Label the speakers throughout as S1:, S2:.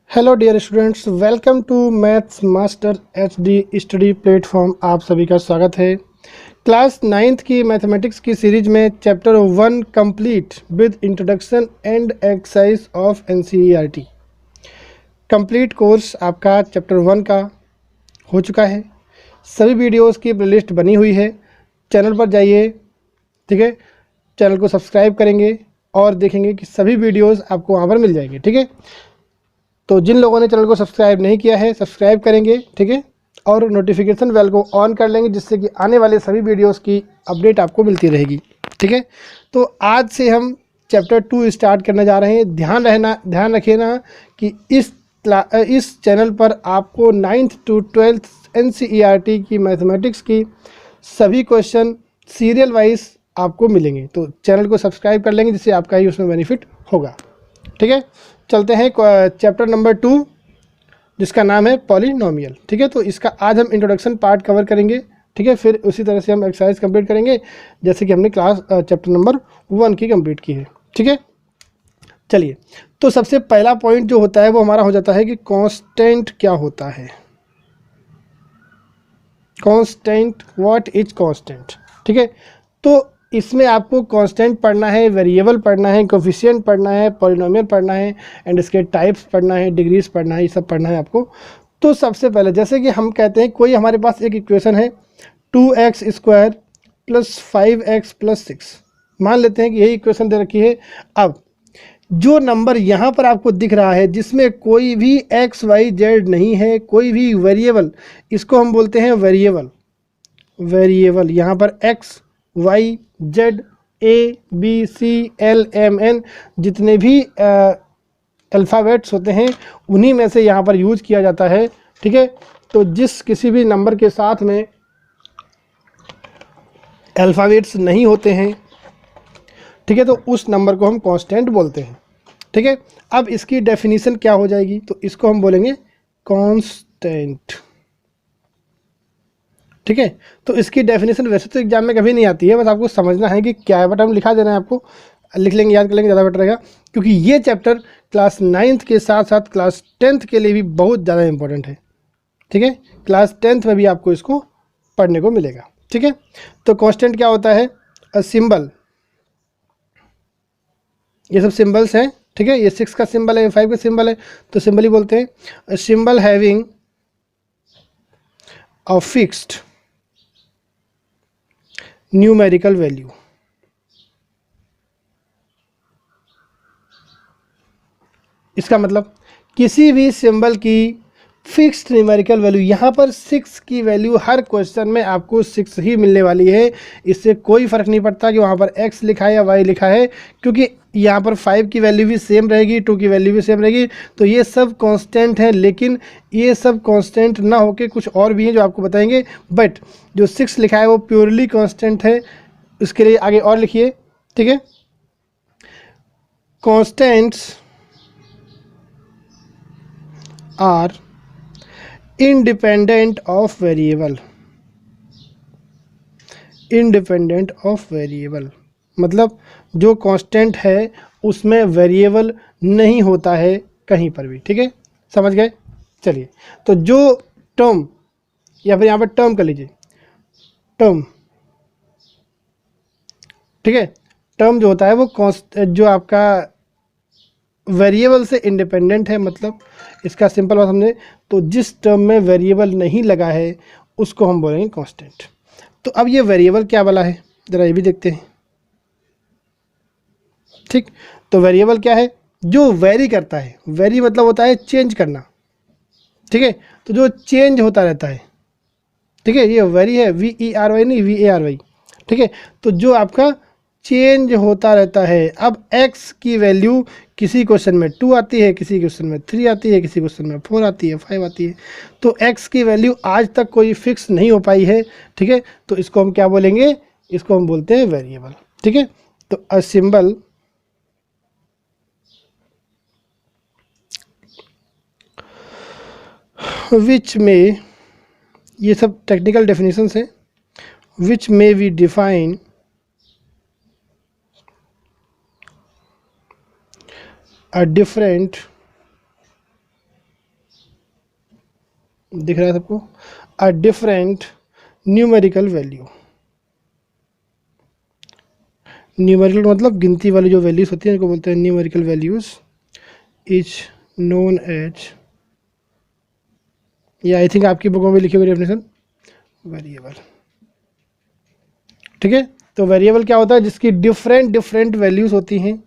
S1: Hello dear students, welcome to maths master HD study platform. आप सभी का स्वागत है। क्लास 9th की मैथमेटिक्स की सीरीज में chapter 1 complete with introduction and exercise of NCERT complete course आपका चैप्टर 1 का हो चुका है। सभी वीडियोस की प्लेलिस्ट बनी हुई है, चैनल पर जाइए। ठीक है, चैनल को सब्सक्राइब करेंगे और देखेंगे कि सभी वीडियोस आपको वहाँ पर मिल जाएंगे। ठीक है, तो जिन लोगों ने चैनल को सब्सक्राइब नहीं किया है सब्सक्राइब करेंगे। ठीक है, और नोटिफिकेशन बेल को ऑन कर लेंगे, जिससे कि आने वाले सभी वीडियोस की अपडेट आपको मिलती रहेगी। ठीक है, तो आज से हम चैप्टर 2 स्टार्ट करने जा रहे हैं। ध्यान रखिए ना कि इस चैनल पर आपको 9th to 12th NCERT की मैथमेटिक्स की सभी क्वेश्चन सीरियल वाइज आपको मिलेंगे। तो चैनल को सब्सक्राइब कर लेंगे, जिससे आपका ही उसमें बेनिफिट होगा। ठीक है, चलते हैं चैप्टर नंबर 2, जिसका नाम है पॉलिनोमियल। ठीक है, तो इसका आज हम इंट्रोडक्शन पार्ट कवर करेंगे। ठीक है, फिर उसी तरह से हम एक्सरसाइज कंप्लीट करेंगे जैसे कि हमने क्लास चैप्टर नंबर 1 की कंप्लीट की है। ठीक है, चलिए, तो सबसे पहला पॉइंट जो होता है वो हमारा हो जाता है कि कांस्टेंट क्या होता है। Constant, what is constant. ठीक है, तो इसमें आपको कांस्टेंट पढ़ना है, वेरिएबल पढ़ना है, कोफिशिएंट पढ़ना है, पॉलिनोमियल पढ़ना है, एंड इसके टाइप्स पढ़ना है, डिग्रीज पढ़ना है, ये सब पढ़ना है आपको। तो सबसे पहले जैसे कि हम कहते हैं, कोई हमारे पास एक इक्वेशन है 2x² + 5x + 6, मान लेते हैं कि यही इक्वेशन दे रखी है। अब जो नंबर यहाँ पर आपको दिख रहा है जिसमें कोई भी XYZ नहीं है, कोई भी वेरिएबल, इसको हम बोलते हैं वेरिएबल। वेरिएबल यहाँ पर XYZ ABCLMN जितने भी अल्फ़ाबेट्स होते हैं उन्हीं में से यहाँ पर यूज किया जाता है। ठीक है, तो जिस किसी भी नंबर के साथ में अल्फ़ाबेट्स नहीं होते हैं, ठीक है, तो उस नंबर को हम कांस्टेंट बोलते हैं। ठीक है, अब इसकी डेफिनेशन क्या हो जाएगी, तो इसको हम बोलेंगे कांस्टेंट। ठीक है, तो इसकी डेफिनेशन वैसे तो एग्जाम में कभी नहीं आती है, बस आपको समझना है कि क्या है, बट हम लिखा देना है आपको, लिख लेंगे, याद कर लेंगे, ज़्यादा बेटर रहेगा। क्योंकि ये चैप्टर क्लास 9th के साथ साथ क्लास 10th के लिए भी बहुत ज़्यादा इंपॉर्टेंट है। ठीक है, क्लास 10th में भी आपको इसको पढ़ने को मिलेगा। ठीक है, तो कांस्टेंट क्या होता है, अ सिंबल, ये सब सिंबल्स हैं। ठीक है, ये 6 का सिंबल है, 5 का सिंबल है, तो सिंबल ही बोलते हैं। Symbol having a fixed numerical value. इसका मतलब किसी भी सिंबल की फिक्स्ड न्यूमेरिकल वैल्यू, यहाँ पर 6 की वैल्यू हर क्वेश्चन में आपको 6 ही मिलने वाली है। इससे कोई फ़र्क नहीं पड़ता कि वहाँ पर x लिखा है या y लिखा है, क्योंकि यहाँ पर 5 की वैल्यू भी सेम रहेगी, 2 की वैल्यू भी सेम रहेगी। तो ये सब कांस्टेंट है, लेकिन ये सब कांस्टेंट ना होके कुछ और भी हैं जो आपको बताएंगे। बट जो 6 लिखा है वो प्योरली कांस्टेंट है। उसके लिए आगे और लिखिए। ठीक है, constants are independent of variable. Independent of variable मतलब जो कांस्टेंट है उसमें वेरिएबल नहीं होता है कहीं पर भी। ठीक है, समझ गए। चलिए, तो जो टर्म, या फिर यहाँ पर टर्म कर लीजिए, टर्म। ठीक है, टर्म जो होता है वो जो आपका वेरिएबल से इंडिपेंडेंट है, मतलब इसका सिंपल बात समझे तो जिस टर्म में वेरिएबल नहीं लगा है उसको हम बोलेंगे कांस्टेंट। तो अब ये वेरिएबल क्या वाला है, ज़रा ये भी देखते हैं। ठीक, तो वेरिएबल क्या है, जो वेरी करता है। वेरी मतलब होता है चेंज करना। ठीक है, तो जो चेंज होता रहता है। ठीक है, ये वेरी है, VERY नहीं, VARY। ठीक है, तो जो आपका चेंज होता रहता है। अब x की वैल्यू किसी क्वेश्चन में 2 आती है, किसी क्वेश्चन में 3 आती है, किसी क्वेश्चन में 4 आती है, 5 आती है। तो x की वैल्यू आज तक कोई फिक्स नहीं हो पाई है। ठीक है, तो इसको हम क्या बोलेंगे, इसको हम बोलते हैं वेरिएबल। ठीक है, तो अ सिंबल विच में, ये सब टेक्निकल डेफिनेशंस है, विच में वी डिफाइन a different दिख रहा है सबको, a different numerical value. Numerical मतलब गिनती वाली जो वैल्यूज होती हैं उनको बोलते हैं numerical values, is known as, ये आई थिंक आपकी बुकों में लिखी हुई डेफिनेशन, वेरिएबल। ठीक है, तो वेरिएबल क्या होता है, जिसकी डिफरेंट डिफरेंट वैल्यूज होती हैं।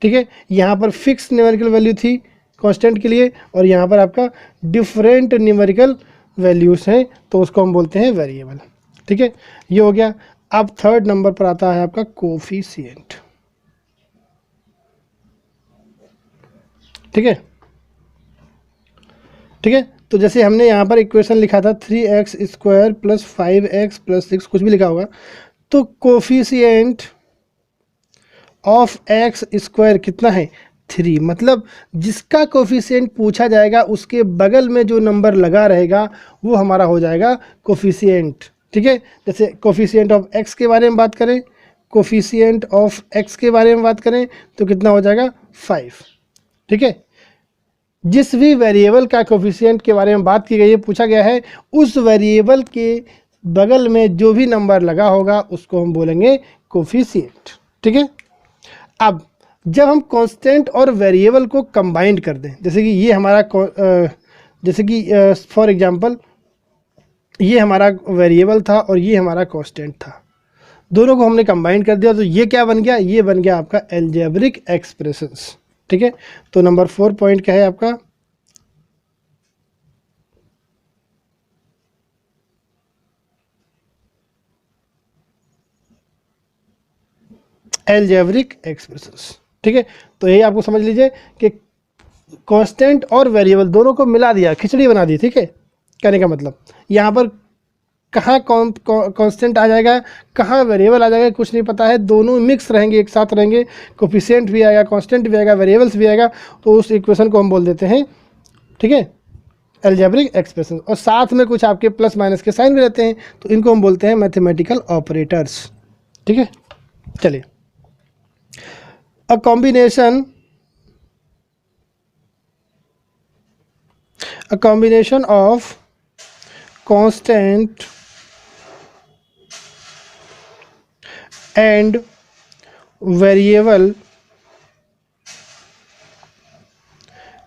S1: ठीक है, यहाँ पर फिक्स न्यूमेरिकल वैल्यू थी कांस्टेंट के लिए, और यहाँ पर आपका डिफरेंट न्यूमेरिकल वैल्यूज हैं, तो उसको हम बोलते हैं वेरिएबल। ठीक है, ये हो गया। अब थर्ड नंबर पर आता है आपका कोफिशिएंट। ठीक है, ठीक है, तो जैसे हमने यहाँ पर इक्वेशन लिखा था 3x² + 5x + 6, कुछ भी लिखा होगा, तो कोफिशिएंट ऑफ एक्स स्क्वायर कितना है, 3। मतलब जिसका कोफिशिएंट पूछा जाएगा उसके बगल में जो नंबर लगा रहेगा वो हमारा हो जाएगा कोफिशिएंट। ठीक है, जैसे कोफिशिएंट ऑफ एक्स के बारे में बात करें, कोफिशिएंट ऑफ एक्स के बारे में बात करें तो कितना हो जाएगा, 5। ठीक है, जिस भी वेरिएबल का कोफिशिएंट के बारे में बात की गई है, पूछा गया है, उस वेरिएबल के बगल में जो भी नंबर लगा होगा उसको हम बोलेंगे कोफिशिएंट। ठीक है, अब जब हम कांस्टेंट और वेरिएबल को कंबाइंड कर दें, जैसे कि ये हमारा जैसे कि फॉर एग्जांपल ये हमारा वेरिएबल था और ये हमारा कांस्टेंट था, दोनों को हमने कंबाइन कर दिया, तो ये क्या बन गया, ये बन गया आपका एल्जेब्रिक एक्सप्रेशंस। ठीक है, तो नंबर 4 पॉइंट क्या है आपका, एल्जेब्रिक एक्सप्रेशंस। ठीक है, तो यही आपको समझ लीजिए कि कांस्टेंट और वेरिएबल दोनों को मिला दिया, खिचड़ी बना दी। ठीक है, कहने का मतलब यहाँ पर कहाँ कांस्टेंट आ जाएगा, कहाँ वेरिएबल आ जाएगा, कुछ नहीं पता है, दोनों मिक्स रहेंगे, एक साथ रहेंगे, कोफिशिएंट भी आएगा, कांस्टेंट भी आएगा, वेरिएबल्स भी आएगा, तो उस इक्वेशन को हम बोल देते हैं, ठीक है, एल्जेब्रिक एक्सप्रेशन। और साथ में कुछ आपके प्लस माइनस के साइन भी रहते हैं, तो इनको हम बोलते हैं मैथमेटिकल ऑपरेटर्स। ठीक है, चलिए, a combination of constant and variable,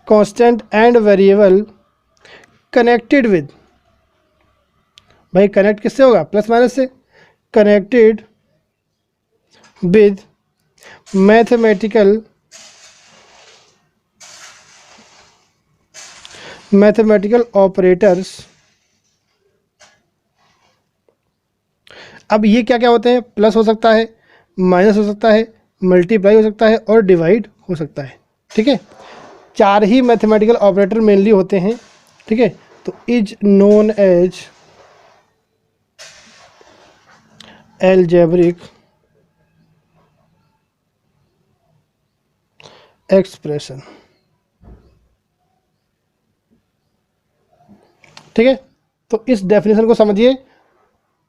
S1: constant and variable connected with, भाई कनेक्ट किससे होगा, प्लस माइनस से, कनेक्टेड विद मैथमेटिकल ऑपरेटर्स। अब ये क्या क्या होते हैं, प्लस हो सकता है, माइनस हो सकता है, मल्टीप्लाई हो सकता है और डिवाइड हो सकता है। ठीक है, 4 ही मैथमेटिकल ऑपरेटर मेनली होते हैं। ठीक है, तो is known as algebraic expression. ठीक है, तो इस डेफिनेशन को समझिए,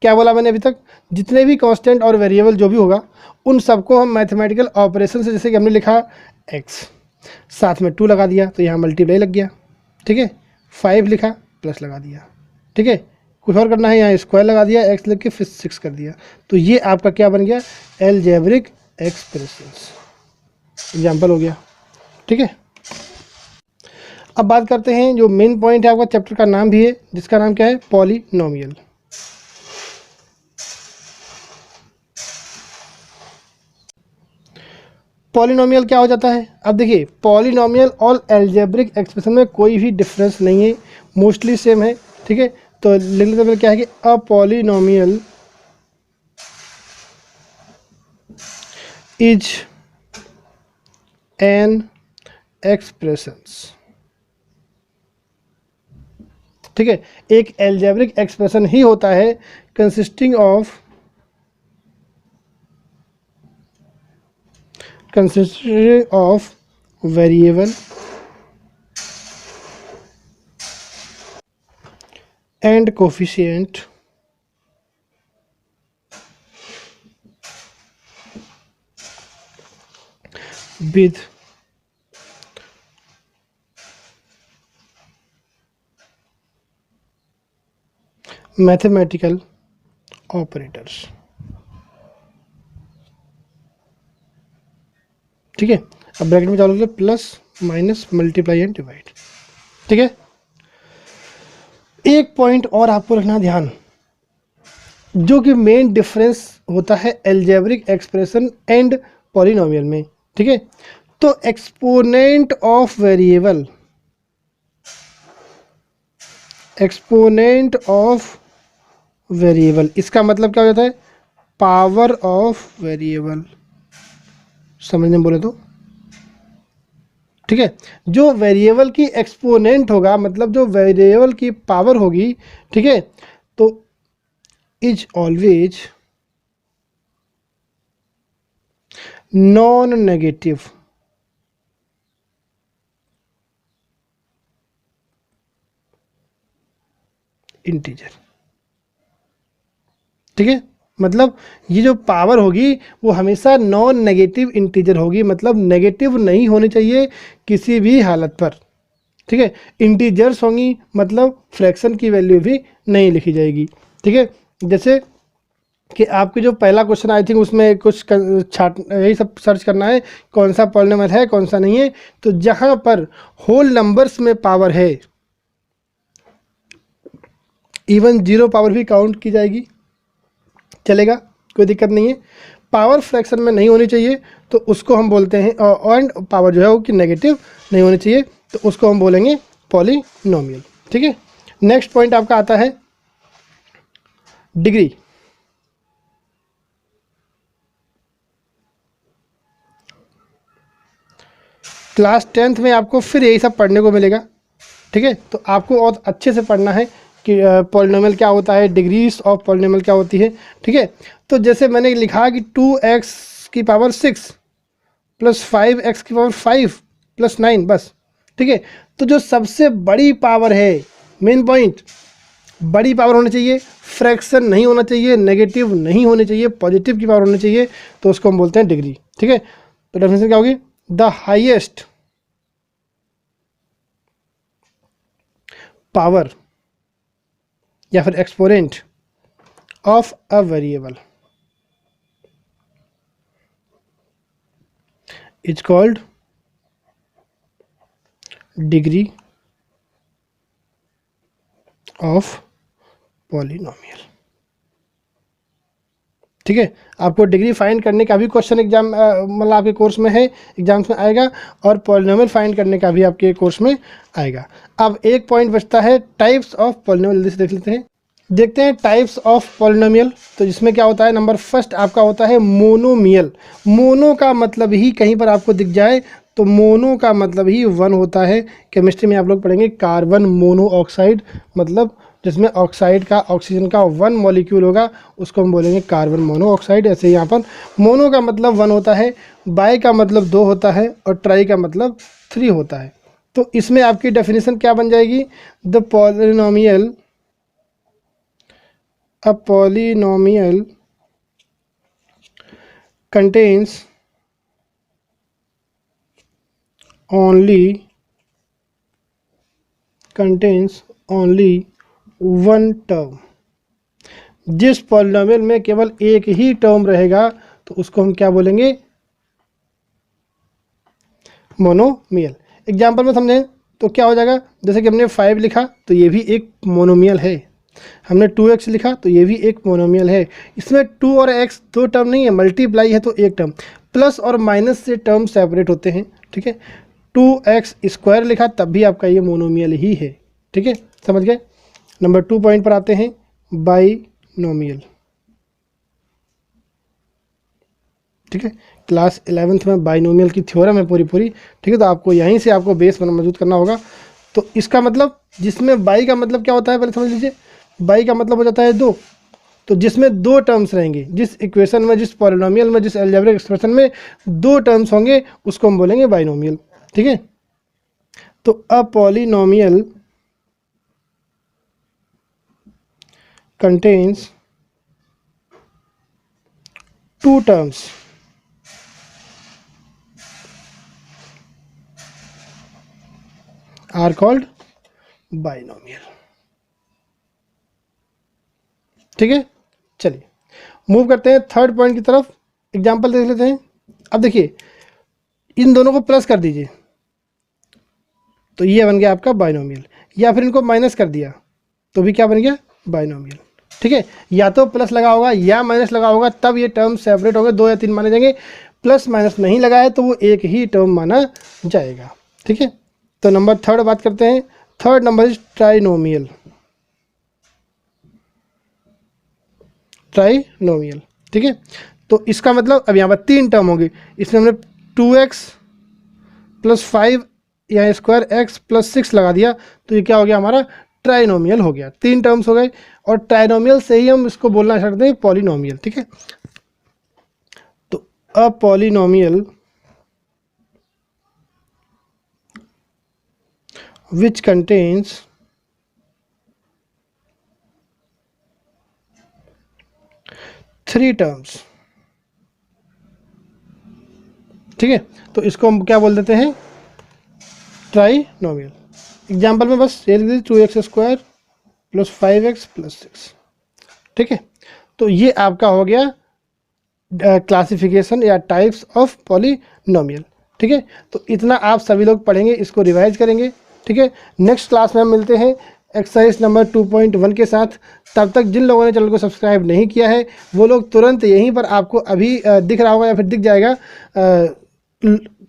S1: क्या बोला मैंने अभी तक, जितने भी कांस्टेंट और वेरिएबल जो भी होगा उन सबको हम मैथमेटिकल ऑपरेशन से, जैसे कि हमने लिखा x, साथ में 2 लगा दिया तो यहाँ मल्टीप्लाई लग गया। ठीक है, 5 लिखा, प्लस लगा दिया। ठीक है, कुछ और करना है, यहाँ स्क्वायर लगा दिया, x लिख के फिर 6 कर दिया, तो ये आपका क्या बन गया, एल्जेब्रिक एक्सप्रेशंस। एग्जाम्पल हो गया। ठीक है, अब बात करते हैं जो मेन पॉइंट है, आपका चैप्टर का नाम भी है, जिसका नाम क्या है, पॉलिनोमियल। पॉलिनोमियल क्या हो जाता है, अब देखिए पॉलिनोमियल और एल्जेब्रिक एक्सप्रेशन में कोई भी डिफरेंस नहीं है, मोस्टली सेम है। ठीक है, तो लिख लेते हैं क्या है कि a polynomial is an expressions. ठीक है, एक एल्जेब्रिक एक्सप्रेशन ही होता है consisting of variable and coefficient with mathematical operators. ठीक है, अब ब्रैकेट में चालू करिए plus minus multiply and divide. ठीक है, एक पॉइंट और आपको रखना ध्यान, जो कि मेन डिफरेंस होता है एल्जेब्रिक एक्सप्रेशन एंड पॉलिनोमियल में। ठीक है, तो exponent of variable, exponent of variable, इसका मतलब क्या हो जाता है, पावर ऑफ वेरिएबल, समझने में बोले तो। ठीक है, जो वेरिएबल की एक्सपोनेंट होगा, मतलब जो वेरिएबल की पावर होगी, ठीक है, तो is always non negative. Integer. ठीक है, मतलब ये जो पावर होगी वो हमेशा नॉन नेगेटिव इंटीजर होगी, मतलब नेगेटिव नहीं होनी चाहिए किसी भी हालत पर। ठीक है, इंटीजर्स होंगी मतलब फ्रैक्शन की वैल्यू भी नहीं लिखी जाएगी। ठीक है, जैसे कि आपके जो पहला क्वेश्चन आई थिंक उसमें कुछ छाट यही सब सर्च करना है कौन सा पॉलिनोमियल है कौन सा नहीं है। तो जहां पर होल नंबर्स में पावर है, इवन जीरो पावर भी काउंट की जाएगी, चलेगा, कोई दिक्कत नहीं है। पावर फ्रैक्शन में नहीं होनी चाहिए तो उसको हम बोलते हैं, एंड पावर जो है वो कि नेगेटिव नहीं होनी चाहिए तो उसको हम बोलेंगे पॉलिनोमियल। ठीक है, नेक्स्ट पॉइंट आपका आता है डिग्री। क्लास 10th में आपको फिर यही सब पढ़ने को मिलेगा। ठीक है, तो आपको और अच्छे से पढ़ना है कि पॉलिनोमियल क्या होता है, डिग्रीज ऑफ पॉलिनोमियल क्या होती है। ठीक है, तो जैसे मैंने लिखा कि 2x की पावर 6 प्लस 5x की पावर 5 प्लस 9 बस। ठीक है, तो जो सबसे बड़ी पावर है, मेन पॉइंट, बड़ी पावर होनी चाहिए, फ्रैक्शन नहीं होना चाहिए, नेगेटिव नहीं होनी चाहिए, पॉजिटिव की पावर होनी चाहिए, तो उसको हम बोलते हैं डिग्री। ठीक है, तो डेफिनेशन क्या होगी, द हाईएस्ट पावर या फिर exponent of a variable is called degree of polynomial. ठीक है, आपको डिग्री फाइंड करने का भी क्वेश्चन एग्जाम मतलब आपके कोर्स में है, एग्जाम्स में आएगा, और पॉलिनोमियल फाइंड करने का भी आपके कोर्स में आएगा। अब एक पॉइंट बचता है टाइप्स ऑफ पॉलिनोमियल, जल्दी से देख लेते हैं। देखते हैं टाइप्स ऑफ पॉलिनोमियल, तो जिसमें क्या होता है, नंबर फर्स्ट आपका होता है मोनोमियल। मोनो का मतलब ही कहीं पर आपको दिख जाए तो मोनो का मतलब ही वन होता है। केमिस्ट्री में आप लोग पढ़ेंगे कार्बन मोनो ऑक्साइड, मतलब जिसमें ऑक्साइड का ऑक्सीजन का वन मॉलिक्यूल होगा उसको हम बोलेंगे कार्बन मोनो ऑक्साइड। ऐसे यहाँ पर मोनो का मतलब वन होता है, बाई का मतलब दो होता है, और ट्राई का मतलब थ्री होता है। तो इसमें आपकी डेफिनेशन क्या बन जाएगी, the polynomial, a polynomial contains only one term। जिस पॉलिनोमियल में केवल एक ही टर्म रहेगा तो उसको हम क्या बोलेंगे, मोनोमियल। एग्जाम्पल में समझें तो क्या हो जाएगा, जैसे कि हमने 5 लिखा तो ये भी एक मोनोमियल है, हमने 2x लिखा तो ये भी एक मोनोमियल है। इसमें 2 और x दो टर्म नहीं है, मल्टीप्लाई है तो एक टर्म, प्लस और माइनस से टर्म सेपरेट होते हैं। ठीक है, 2x स्क्वायर लिखा तब भी आपका ये मोनोमियल ही है। ठीक है, समझ गए। नंबर 2 पॉइंट पर आते हैं, बाइनोमियल। ठीक है, क्लास 11th में बाइनोमियल की थ्योरम है पूरी। ठीक है, तो आपको यहीं से आपको बेस मौजूद करना होगा। तो इसका मतलब, जिसमें बाई का मतलब क्या होता है पहले समझ लीजिए, बाई का मतलब हो जाता है दो, तो जिसमें दो टर्म्स रहेंगे, जिस इक्वेशन में, जिस पॉलिनोमियल में, जिस अलजेब्रिक एक्सप्रेशन में दो टर्म्स होंगे उसको हम बोलेंगे बाइनोमियल। ठीक है, तो a polynomial contains two terms are called binomial. ठीक है, चलिए मूव करते हैं थर्ड पॉइंट की तरफ। एग्जाम्पल देख लेते हैं। अब देखिए इन दोनों को प्लस कर दीजिए तो ये बन गया आपका बाइनोमियल, या फिर इनको माइनस कर दिया तो भी क्या बन गया, बाइनोमियल। ठीक है, या तो प्लस लगा होगा या माइनस लगा होगा तब ये टर्म सेपरेट होंगे, 2 या 3 माने जाएंगे। प्लस माइनस नहीं लगा है तो वो एक ही टर्म माना जाएगा। ठीक है, तो नंबर थर्ड बात करते हैं। Third number is trinomial. Trinomial, ठीक है, तो इसका मतलब अब यहाँ पर 3 टर्म होंगे। इसमें हमने 2x + 5 या स्क्वायर x + 6 लगा दिया तो ये क्या हो गया, हमारा ट्राइनोमियल हो गया। 3 टर्म्स हो गए और ट्राइनोमियल से ही हम इसको बोलना चाहते हैं पॉलिनोमियल। ठीक है, तो a polynomial which contains 3 terms. ठीक है, तो इसको हम क्या बोल देते हैं, ट्राइनोमियल। एग्जाम्पल में बस ये लिख दीजिए 2x² + 5x + 6। ठीक है, तो ये आपका हो गया क्लासिफिकेशन या टाइप्स ऑफ पॉलिनोमियल। ठीक है, तो इतना आप सभी लोग पढ़ेंगे, इसको रिवाइज करेंगे। ठीक है, नेक्स्ट क्लास में हम मिलते हैं एक्सरसाइज नंबर 2.1 के साथ। तब तक जिन लोगों ने चैनल को सब्सक्राइब नहीं किया है वो लोग तुरंत यहीं पर आपको अभी दिख रहा होगा या फिर दिख जाएगा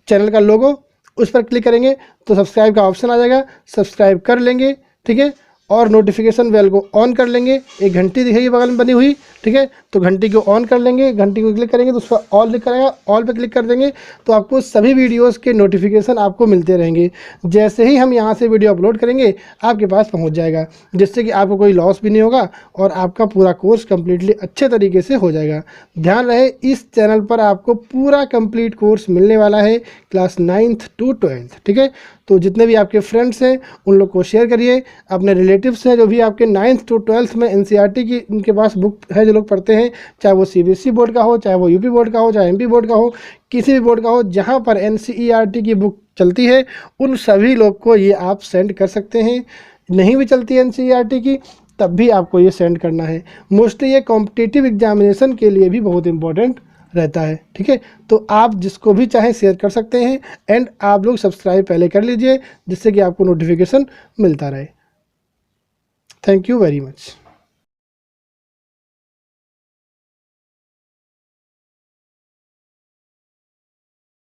S1: चैनल का लोगो, उस पर क्लिक करेंगे तो सब्सक्राइब का ऑप्शन आ जाएगा, सब्सक्राइब कर लेंगे। ठीक है, और नोटिफिकेशन बेल को ऑन कर लेंगे। एक घंटी दिखेगी बगल में बनी हुई, ठीक है, तो घंटी को ऑन कर लेंगे। घंटी को क्लिक करेंगे तो उस पर ऑल लिख करेगा, ऑल पे क्लिक कर देंगे तो आपको सभी वीडियोस के नोटिफिकेशन आपको मिलते रहेंगे। जैसे ही हम यहाँ से वीडियो अपलोड करेंगे आपके पास पहुँच जाएगा, जिससे कि आपको कोई लॉस भी नहीं होगा और आपका पूरा कोर्स कम्प्लीटली अच्छे तरीके से हो जाएगा। ध्यान रहे इस चैनल पर आपको पूरा कंप्लीट कोर्स मिलने वाला है क्लास 9th to 12th। ठीक है, तो जितने भी आपके फ्रेंड्स हैं उन लोग को शेयर करिए, अपने रिलेटिव्स हैं जो भी आपके 9th to 12th में NCERT की इनके पास बुक है जो लोग पढ़ते हैं, चाहे वो CBSE बोर्ड का हो, चाहे वो UP बोर्ड का हो, चाहे MP बोर्ड का हो, किसी भी बोर्ड का हो, जहाँ पर NCERT की बुक चलती है उन सभी लोग को ये आप सेंड कर सकते हैं। नहीं भी चलती है NCERT की तब भी आपको ये सेंड करना है। मोस्टली ये कॉम्पिटिटिव एग्जामिनेशन के लिए भी बहुत इंपॉर्टेंट रहता है। ठीक है, तो आप जिसको भी चाहें शेयर कर सकते हैं एंड आप लोग सब्सक्राइब पहले कर लीजिए जिससे कि आपको नोटिफिकेशन मिलता रहे। Thank you very much.